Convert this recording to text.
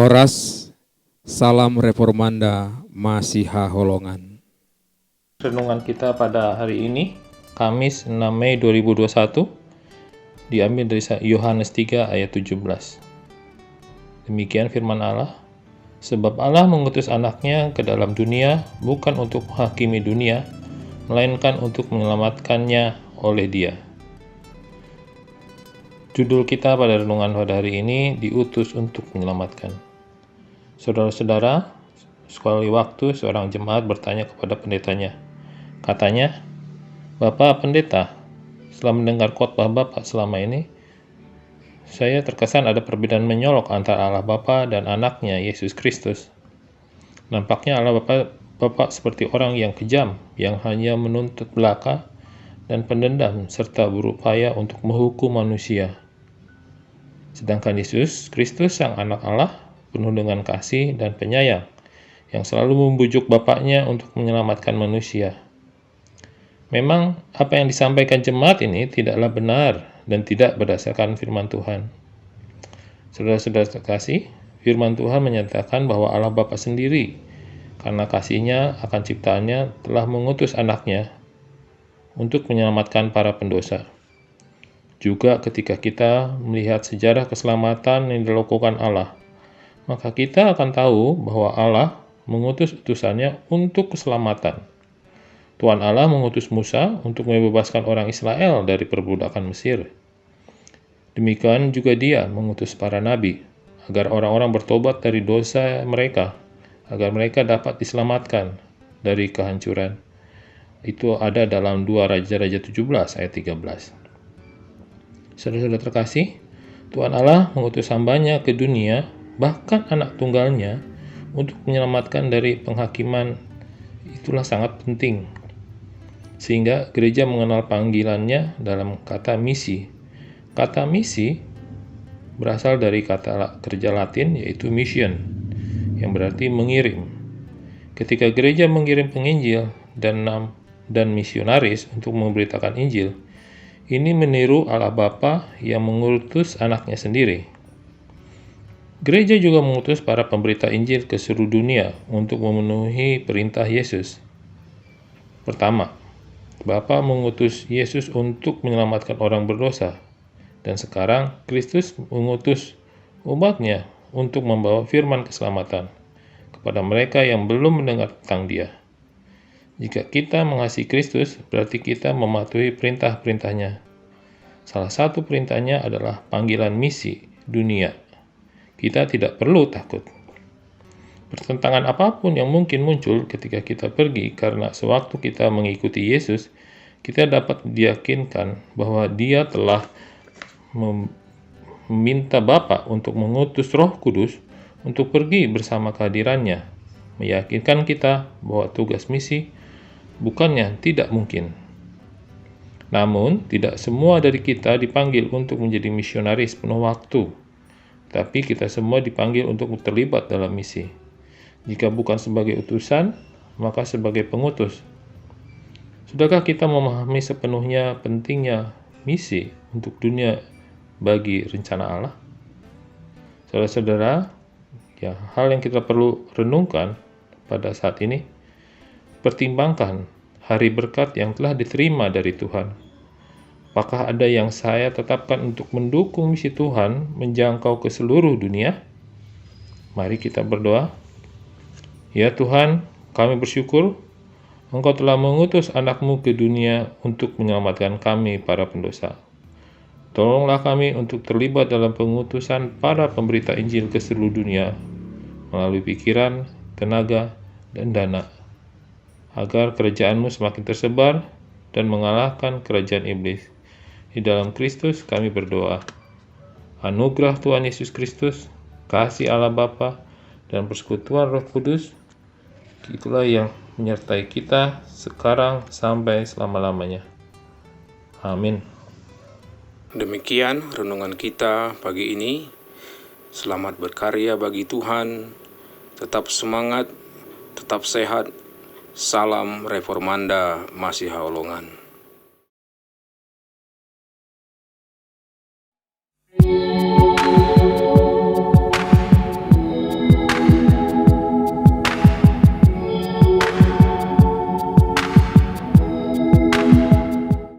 Horas, salam reformanda, Masiha Holongan. Renungan kita pada hari ini, Kamis 6 Mei 2021, diambil dari Yohanes 3 ayat 17. Demikian firman Allah, sebab Allah mengutus anaknya ke dalam dunia bukan untuk menghakimi dunia, melainkan untuk menyelamatkannya oleh Dia. Judul kita pada renungan pada hari ini, diutus untuk menyelamatkan. Saudara-saudara, sekali waktu seorang jemaat bertanya kepada pendetanya. Katanya, "Bapak pendeta, setelah mendengar khotbah Bapak selama ini, saya terkesan ada perbedaan menyolok antara Allah Bapa dan anaknya Yesus Kristus. Nampaknya Allah Bapa seperti orang yang kejam, yang hanya menuntut belaka dan pendendam serta berupaya untuk menghukum manusia. Sedangkan Yesus Kristus sang anak Allah penuh dengan kasih dan penyayang yang selalu membujuk Bapaknya untuk menyelamatkan manusia." Memang apa yang disampaikan jemaat ini tidaklah benar dan tidak berdasarkan firman Tuhan. Saudara-saudara terkasih, firman Tuhan menyatakan bahwa Allah Bapa sendiri karena kasih-Nya akan ciptaannya telah mengutus anaknya untuk menyelamatkan para pendosa. Juga ketika kita melihat sejarah keselamatan yang dilakukan Allah, maka kita akan tahu bahwa Allah mengutus utusannya untuk keselamatan. Tuhan Allah mengutus Musa untuk membebaskan orang Israel dari perbudakan Mesir. Demikian juga Dia mengutus para nabi, agar orang-orang bertobat dari dosa mereka, agar mereka dapat diselamatkan dari kehancuran. Itu ada dalam 2 Raja-Raja 17 ayat 13. Saudara-saudara terkasih, Tuhan Allah mengutus hamba-Nya ke dunia, bahkan anak tunggalnya, untuk menyelamatkan dari penghakiman. Itulah sangat penting. Sehingga gereja mengenal panggilannya dalam kata misi. Kata misi berasal dari kata kerja Latin yaitu mission, yang berarti mengirim. Ketika gereja mengirim penginjil dan misionaris untuk memberitakan Injil, ini meniru Allah Bapa yang mengutus anaknya sendiri. Gereja juga mengutus para pemberita Injil ke seluruh dunia untuk memenuhi perintah Yesus. Pertama, Bapa mengutus Yesus untuk menyelamatkan orang berdosa, dan sekarang Kristus mengutus umat-Nya untuk membawa firman keselamatan kepada mereka yang belum mendengar tentang Dia. Jika kita mengasihi Kristus, berarti kita mematuhi perintah-perintah-Nya. Salah satu perintahnya adalah panggilan misi dunia. Kita tidak perlu takut. Pertentangan apapun yang mungkin muncul ketika kita pergi karena sewaktu kita mengikuti Yesus, kita dapat diyakinkan bahwa Dia telah meminta Bapa untuk mengutus Roh Kudus untuk pergi bersama kehadirannya, meyakinkan kita bahwa tugas misi bukannya tidak mungkin. Namun, tidak semua dari kita dipanggil untuk menjadi misionaris penuh waktu, tapi kita semua dipanggil untuk terlibat dalam misi. Jika bukan sebagai utusan, maka sebagai pengutus. Sudahkah kita memahami sepenuhnya pentingnya misi untuk dunia bagi rencana Allah? Saudara-saudara, hal yang kita perlu renungkan pada saat ini, pertimbangkan hari berkat yang telah diterima dari Tuhan. Apakah ada yang saya tetapkan untuk mendukung misi Tuhan menjangkau ke seluruh dunia? Mari kita berdoa. Ya Tuhan, kami bersyukur Engkau telah mengutus anak-Mu ke dunia untuk menyelamatkan kami para pendosa. Tolonglah kami untuk terlibat dalam pengutusan para pemberita Injil ke seluruh dunia melalui pikiran, tenaga, dan dana, agar kerajaan-Mu semakin tersebar dan mengalahkan kerajaan iblis. Di dalam Kristus kami berdoa. Anugerah Tuhan Yesus Kristus, kasih Allah Bapa, dan persekutuan Roh Kudus, itulah yang menyertai kita sekarang sampai selama-lamanya. Amin. Demikian renungan kita pagi ini. Selamat berkarya bagi Tuhan. Tetap semangat, tetap sehat. Salam Reformanda, Masiha Holongan.